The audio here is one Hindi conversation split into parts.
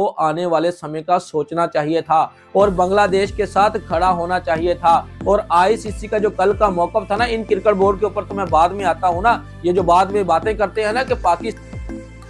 को आने वाले समय का सोचना चाहिए था और बांग्लादेश के साथ खड़ा होना चाहिए था। और आईसीसी का जो कल का मौकफ था ना इन क्रिकेट बोर्ड के ऊपर, तो मैं बाद में आता हूँ ना, ये जो बाद में बातें करते हैं ना कि पाकिस्तान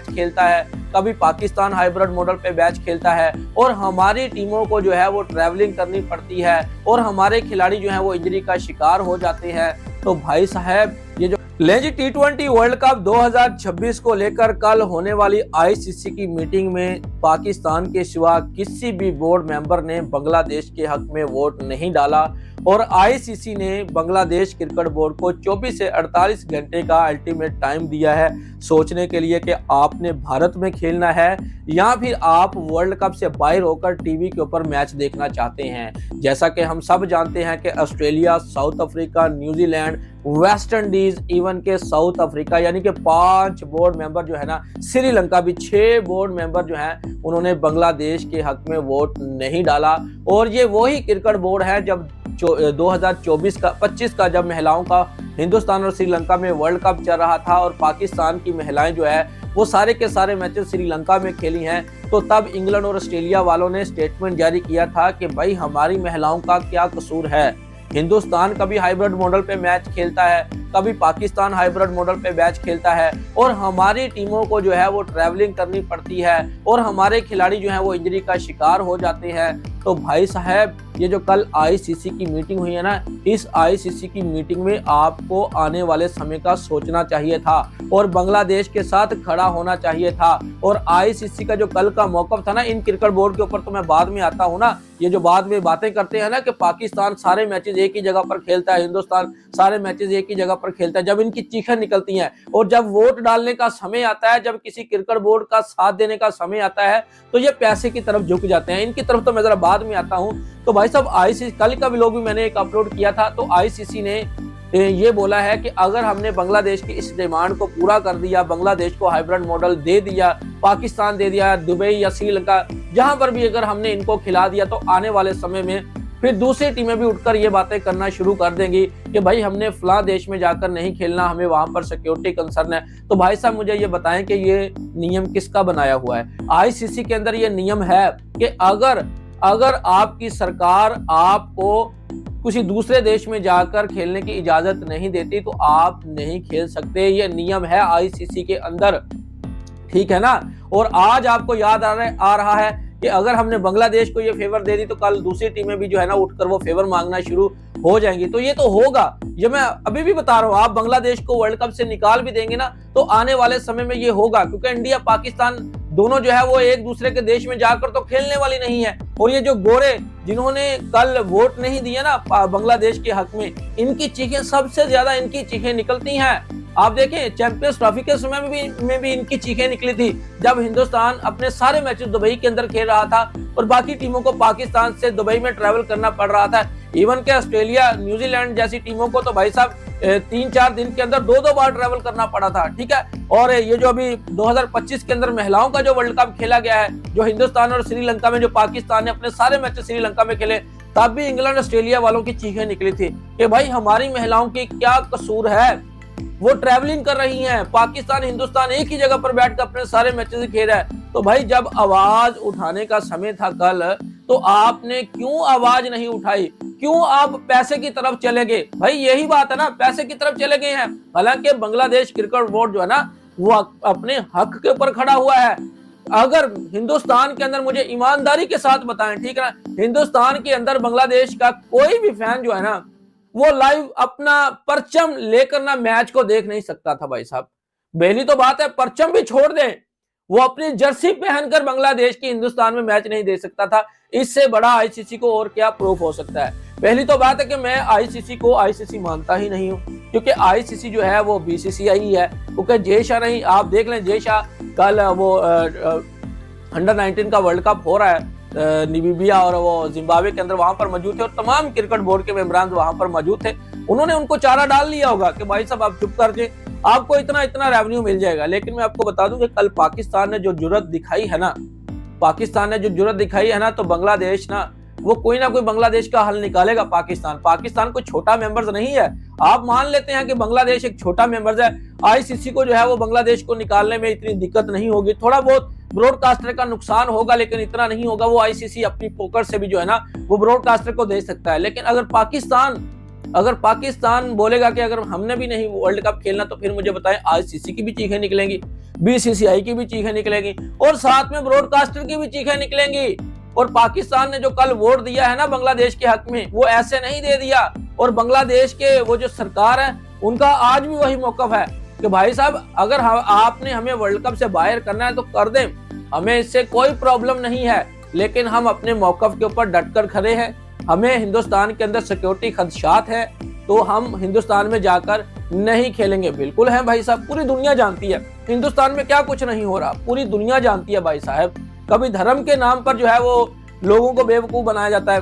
खेलता है, कभी पाकिस्तान हाइब्रिड मॉडल पे मैच खेलता है और हमारी टीमों को जो है वो ट्रैवलिंग करनी पड़ती है और हमारे खिलाड़ी जो है वो इंजरी का शिकार हो जाते हैं। तो भाई साहब ये जो लेजी T20 वर्ल्ड कप 2026 को लेकर कल होने वाली आईसीसी की मीटिंग में पाकिस्तान के सिवा किसी भी बोर्ड मेंबर ने बांग्लादेश के हक में वोट नहीं डाला और आईसीसी ने बांग्लादेश क्रिकेट बोर्ड को 24 से 48 घंटे का अल्टीमेट टाइम दिया है सोचने के लिए कि आपने भारत में खेलना है या फिर आप वर्ल्ड कप से बाहर होकर टीवी के ऊपर मैच देखना चाहते हैं। जैसा कि हम सब जानते हैं कि Australia, south Africa, New Zealand, West Indies, even के साउथ अफ्रीका यानी कि 5 बोर्ड मेंबर जो है ना, श्रीलंका भी 6 बोर्ड मेंबर जो हैं उन्होंने बांग्लादेश के हक में वोट नहीं डाला। और ये वही क्रिकेट बोर्ड है जब 2025 का जब महिलाओं का हिंदुस्तान और श्रीलंका में वर्ल्ड कप चल रहा था और पाकिस्तान की महिलाएं जो है वो सारे के सारे मैचेस श्रीलंका में खेली हैं, तो तब इंग्लैंड और ऑस्ट्रेलिया वालों ने स्टेटमेंट जारी किया था कि भाई हमारी महिलाओं का क्या कसूर है। हिंदुस्तान कभी हाइब्रिड मॉडल पे मैच खेलता है, कभी पाकिस्तान हाइब्रिड मॉडल पे मैच खेलता है और हमारी टीमों को जो है वो ट्रैवलिंग करनी पड़ती है और हमारे खिलाड़ी जो है वो इंजरी का शिकार हो जाते हैं। तो भाई साहब ये जो कल आईसीसी की मीटिंग हुई है ना, इस आईसीसी की मीटिंग में आपको आने वाले समय का सोचना चाहिए था और बांग्लादेश के साथ खड़ा होना चाहिए था। और आईसीसी का जो कल का मौकफ था ना इन क्रिकेट बोर्ड के ऊपर, तो मैं बाद में आता हूँ ना, ये जो बाद में बातें करते हैं ना कि पाकिस्तान सारे मैचेस एक ही जगह पर खेलता है, हिंदुस्तान सारे मैचेस एक ही जगह पर खेलता है, जब इनकी चीखें निकलती हैं और जब वोट डालने का समय आता है, जब किसी क्रिकेट बोर्ड का साथ देने का समय आता है, तो ये पैसे की तरफ झुक जाते हैं। इनकी तरफ तो मैं जरा बाद में आता हूँ। तो भाई साहब आईसीसी कल का व्लॉग भी मैंने एक अपलोड किया था, तो आईसीसी ने ये बोला है कि अगर हमने बांग्लादेश की इस डिमांड को पूरा कर दिया, बांग्लादेश को हाइब्रिड मॉडल दे दिया, पाकिस्तान दे दिया, दुबई या श्रीलंका जहां पर भी अगर हमने इनको खिला दिया, तो आने वाले समय में फिर दूसरी टीमें भी उठकर ये बातें करना शुरू कर देंगी कि भाई हमने फलां देश में जाकर नहीं खेलना, हमें वहां पर सिक्योरिटी कंसर्न है। तो भाई साहब मुझे ये बताएं कि ये नियम किसका बनाया हुआ है। आईसीसी के अंदर ये नियम है कि अगर आपकी सरकार आपको किसी दूसरे देश में जाकर खेलने की इजाजत नहीं देती तो आप नहीं खेल सकते। ये नियम है आईसीसी के अंदर, ठीक है ना। और आज आपको याद आ रहा है कि अगर हमने बांग्लादेश को ये फेवर दे दी तो कल दूसरी टीमें भी जो है ना उठकर वो फेवर मांगना शुरू हो जाएंगी। तो ये तो होगा, ये मैं अभी भी बता रहा हूँ। आप बांग्लादेश को वर्ल्ड कप से निकाल भी देंगे ना तो आने वाले समय में ये होगा, क्योंकि इंडिया पाकिस्तान दोनों जो है वो एक दूसरे के देश में जाकर तो खेलने वाली नहीं है। और ये जो गोरे जिन्होंने कल वोट नहीं दिया ना बांग्लादेश के हक में, इनकी चीखें सबसे ज्यादा इनकी चीखें निकलती हैं। आप देखें चैंपियंस ट्रॉफी के समय में भी इनकी चीखें निकली थी जब हिंदुस्तान अपने सारे मैचेस दुबई के अंदर खेल रहा था और बाकी टीमों को पाकिस्तान से दुबई में ट्रैवल करना पड़ रहा था। इवन के ऑस्ट्रेलिया, न्यूजीलैंड जैसी टीमों को तो भाई साहब 3-4 दिन के अंदर 2-2 बार ट्रैवल करना पड़ा था, ठीक है। और ये जो अभी 2025 के अंदर महिलाओं का जो वर्ल्ड कप खेला गया है, जो हिंदुस्तान और श्रीलंका में, जो पाकिस्तान ने अपने सारे मैचेस श्रीलंका में खेले, तब भी इंग्लैंड ऑस्ट्रेलिया वालों की चीखें निकली थी कि भाई हमारी महिलाओं की क्या कसूर है, वो ट्रैवलिंग कर रही हैं, पाकिस्तान हिंदुस्तान एक ही जगह पर बैठकर अपने सारे मैचेस खेल रहा है। तो भाई जब आवाज उठाने का समय था कल, तो आपने क्यों आवाज नहीं उठाई, क्यों आप पैसे की तरफ चले गए? भाई यही बात है ना, पैसे की तरफ चले गए हैं। हालांकि बांग्लादेश क्रिकेट बोर्ड जो है ना वो अपने हक के ऊपर खड़ा हुआ है। अगर हिंदुस्तान के अंदर, मुझे ईमानदारी के साथ बताएं, ठीक है ना, हिंदुस्तान के अंदर बांग्लादेश का कोई भी फैन जो है ना वो लाइव अपना परचम लेकर ना मैच को देख नहीं सकता था। भाई साहब पहली तो बात है, परचम भी छोड़ दें, वो अपनी जर्सी पहनकर बांग्लादेश की हिंदुस्तान में मैच नहीं दे सकता था। इससे बड़ा आईसीसी को और क्या प्रूफ हो सकता है। पहली तो बात है कि मैं आईसीसी को आईसीसी मानता ही नहीं हूँ, क्योंकि आईसीसी जो है वो बीसीसीआई ही है। क्योंकि जय शाह नहीं, आप देख लें जय शाह कल वो अंडर 19 का वर्ल्ड कप हो रहा है नामीबिया और वो जिम्बाब्वे के अंदर, वहां पर मौजूद थे और तमाम क्रिकेट बोर्ड के मेंबरान वहां पर मौजूद थे। उन्होंने उनको चारा डाल लिया होगा कि भाई साहब आप चुप कर जाए, आपको इतना इतना रेवेन्यू मिल जाएगा। लेकिन मैं आपको बता दूं कि कल पाकिस्तान ने जो जुर्रत दिखाई है ना, तो बांग्लादेश ना वो कोई ना कोई बांग्लादेश का हल निकालेगा। पाकिस्तान कोई छोटा मेंबर्स नहीं है। आप मान लेते हैं कि बांग्लादेश एक छोटा मेंबर्स है, आईसीसी को जो है वो बांग्लादेश को निकालने में इतनी दिक्कत नहीं होगी। थोड़ा बहुत ब्रॉडकास्टर का नुकसान होगा, लेकिन इतना नहीं होगा। वो आईसीसी अपनी पोकर से भी जो है ना वो ब्रॉडकास्टर को दे सकता है। लेकिन अगर पाकिस्तान बोलेगा कि अगर हमने भी नहीं वर्ल्ड कप खेलना, तो फिर मुझे बताएं आईसीसी की भी चीखें निकलेंगी, बीसीसीआई की भी चीखें निकलेंगी और साथ में ब्रॉडकास्टर की भी चीखें निकलेंगी। और पाकिस्तान ने जो कल वोट दिया है ना बांग्लादेश के हक में, वो ऐसे नहीं दे दिया। और बांग्लादेश के वो जो सरकार है उनका आज भी वही मौकफ है कि भाई साहब अगर आपने हमें वर्ल्ड कप से बाहर करना है तो कर दें, हमें इससे कोई प्रॉब्लम नहीं है, लेकिन हम अपने मौकफ के ऊपर डट कर खड़े हैं। हमें हिंदुस्तान के अंदर सिक्योरिटी खदशात है, तो हम हिंदुस्तान में जाकर नहीं खेलेंगे। बिल्कुल है भाई साहब, पूरी दुनिया जानती है हिंदुस्तान में क्या कुछ नहीं हो रहा, पूरी दुनिया जानती है भाई साहब। कभी धर्म के नाम पर जो है वो लोगों को बेवकूफ बनाया जाता है,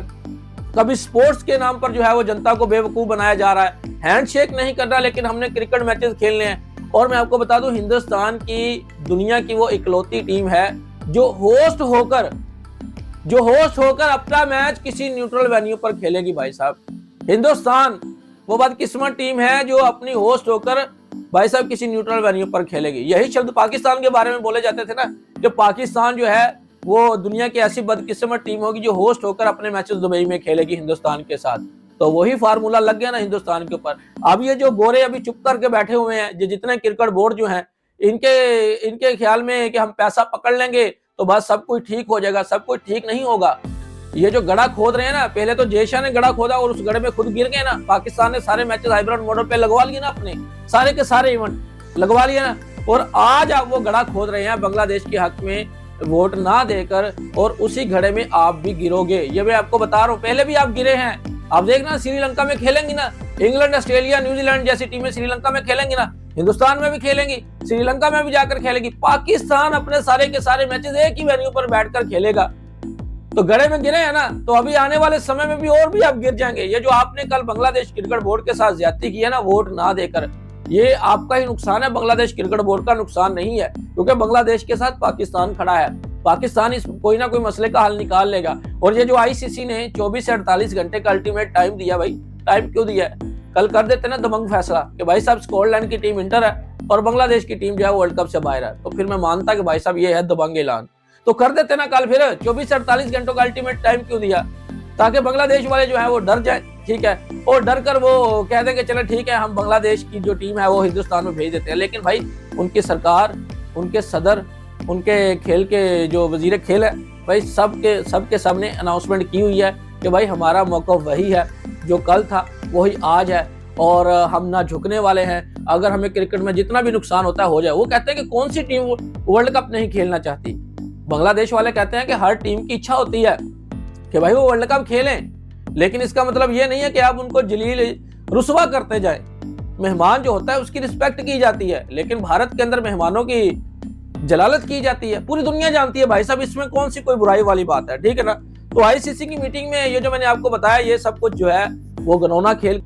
कभी स्पोर्ट्स के नाम पर जो है वो जनता को बेवकूफ बनाया जा रहा है। हैंडशेक नहीं कर रहा, लेकिन हमने क्रिकेट मैचेस खेलने हैं। और मैं आपको बता दूं, हिंदुस्तान की दुनिया की वो इकलौती टीम है जो होस्ट होकर अपना मैच किसी न्यूट्रल वेन्यू पर खेलेगी भाई साहब। हिंदुस्तान वो बदकिस्मत टीम है जो अपनी होस्ट होकर भाई साहब किसी न्यूट्रल वेन्यू पर खेलेगी। यही शब्द पाकिस्तान के बारे में बोले जाते थे ना कि पाकिस्तान जो है वो दुनिया की ऐसी बदकिस्मत टीम होगी जो होस्ट होकर अपने मैचेस दुबई में खेलेगी हिंदुस्तान के साथ। तो वही फार्मूला लग गया ना हिंदुस्तान के ऊपर। अब ये जो गोरे अभी चुप करके बैठे हुए हैं, जितने क्रिकेट बोर्ड जो हैं, इनके ख्याल में कि हम पैसा पकड़ लेंगे तो बस सब कुछ ठीक हो जाएगा। सब कुछ ठीक नहीं होगा। ये जो गड़ा खोद रहे हैं ना, पहले तो जयशाह ने गड़ा खोदा और उस गड़े में खुद गिर गए ना। पाकिस्तान ने सारे मैचेस हाइब्रिड मॉडल पे लगवा लिए ना, अपने सारे के सारे इवेंट लगवा लिए ना, और आज आप वो गड़ा खोद रहे हैं बांग्लादेश के हक में वोट ना देकर, और उसी घड़े में आप भी गिरोगे। ये मैं आपको बता रहा हूँ, पहले भी आप गिरे हैं। आप देखना श्रीलंका में खेलेंगी ना, इंग्लैंड, ऑस्ट्रेलिया, न्यूजीलैंड जैसी टीमें श्रीलंका में खेलेंगी ना, हिंदुस्तान में भी खेलेंगी, श्रीलंका में भी जाकर खेलेगी। पाकिस्तान अपने सारे के सारे मैचेस एक ही वेन्यू पर बैठकर खेलेगा। तो गड़े में गिरे हैं ना, तो अभी आने वाले समय में भी और भी आप गिर जाएंगे। ये जो आपने कल बांग्लादेश क्रिकेट बोर्ड के साथ ज्यादती की है ना वोट ना देकर, ये आपका ही नुकसान है, बांग्लादेश क्रिकेट बोर्ड का नुकसान नहीं है। क्योंकि बांग्लादेश के साथ पाकिस्तान खड़ा है, पाकिस्तान इस कोई ना कोई मसले का हल निकाल लेगा। और ये जो आईसीसी ने 24 से 48 घंटे का अल्टीमेट टाइम दिया, भाई टाइम क्यों दिया है? कल कर देते ना दबंग फैसला कि भाई साहब स्कॉटलैंड की टीम इंटर है और बांग्लादेश की टीम जो है वर्ल्ड कप से बाहर है, तो फिर मैं मानता कि भाई साहब ये है दबंग ऐलान। तो कर देते ना कल, फिर 24 से 48 घंटों का अल्टीमेट टाइम क्यों दिया? ताकि बांग्लादेश वाले जो है वो डर जाए, ठीक है, और डर कर वो कह देंगे चलो ठीक है हम बांग्लादेश की जो टीम है वो हिंदुस्तान में भेज देते हैं। लेकिन भाई उनकी सरकार, उनके सदर, उनके खेल के जो वजीर खेल है, भाई सबके सबने अनाउंसमेंट की हुई है कि भाई हमारा मौक़िफ़ वही है जो कल था वही आज है, और हम ना झुकने वाले हैं। अगर हमें क्रिकेट में जितना भी नुकसान होता है हो जाए। वो कहते हैं कि कौन सी टीम वर्ल्ड कप नहीं खेलना चाहती? बांग्लादेश वाले कहते हैं कि हर टीम की इच्छा होती है कि भाई वो वर्ल्ड कप खेलें, लेकिन इसका मतलब ये नहीं है कि आप उनको जलील रुसवा करते जाएं। मेहमान जो होता है उसकी रिस्पेक्ट की जाती है, लेकिन भारत के अंदर मेहमानों की जलालत की जाती है। पूरी दुनिया जानती है भाई साहब, इसमें कौन सी कोई बुराई वाली बात है, ठीक है ना। तो आईसीसी की मीटिंग में ये जो मैंने आपको बताया, ये सब कुछ जो है वो घिनौना खेल